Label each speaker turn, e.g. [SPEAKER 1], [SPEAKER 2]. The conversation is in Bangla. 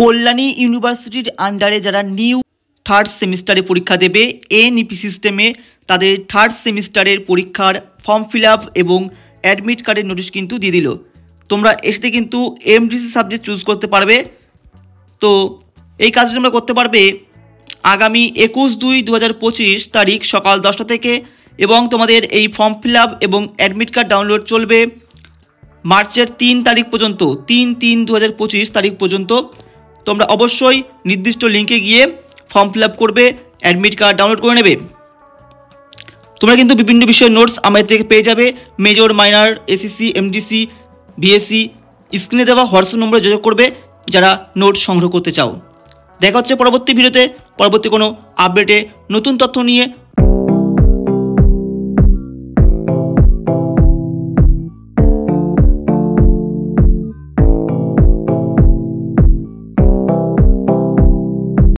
[SPEAKER 1] কল্যাণী ইউনিভার্সিটির আন্ডারে যারা নিউ থার্ড সেমিস্টারে পরীক্ষা দেবে এনইপি সিস্টেমে তাদের থার্ড সেমিস্টারের পরীক্ষার ফর্ম ফিল আপ এবং অ্যাডমিট কার্ডের নোটিশ কিন্তু দিয়ে দিল। তোমরা এসে কিন্তু এমডিসি সাবজেক্ট চুজ করতে পারবে। তো এই কাজটা তোমরা করতে পারবে আগামী 21/2/2025 তারিখ সকাল 10টা থেকে, এবং তোমাদের এই ফর্ম ফিল আপ এবং অ্যাডমিট কার্ড ডাউনলোড চলবে মার্চের 3 তারিখ পর্যন্ত, 3/3/2025 তারিখ পর্যন্ত। তোমরা অবশ্যই নির্দিষ্ট লিঙ্কে গিয়ে ফর্ম ফিল আপ করবে, অ্যাডমিট কার্ড ডাউনলোড করে নেবে। তোমরা কিন্তু বিভিন্ন বিষয়ের নোটস আমাদের থেকে পেয়ে যাবে, major, minor, SSC, MDC, BSc. স্ক্রিনে দেওয়া হোয়াটসঅ্যাপ নম্বরে যোগাযোগ করবে যারা নোট সংগ্রহ করতে চাও। দেখা হচ্ছে পরবর্তী ভিডিওতে, পরবর্তী কোনো আপডেটে নতুন তথ্য নিয়ে।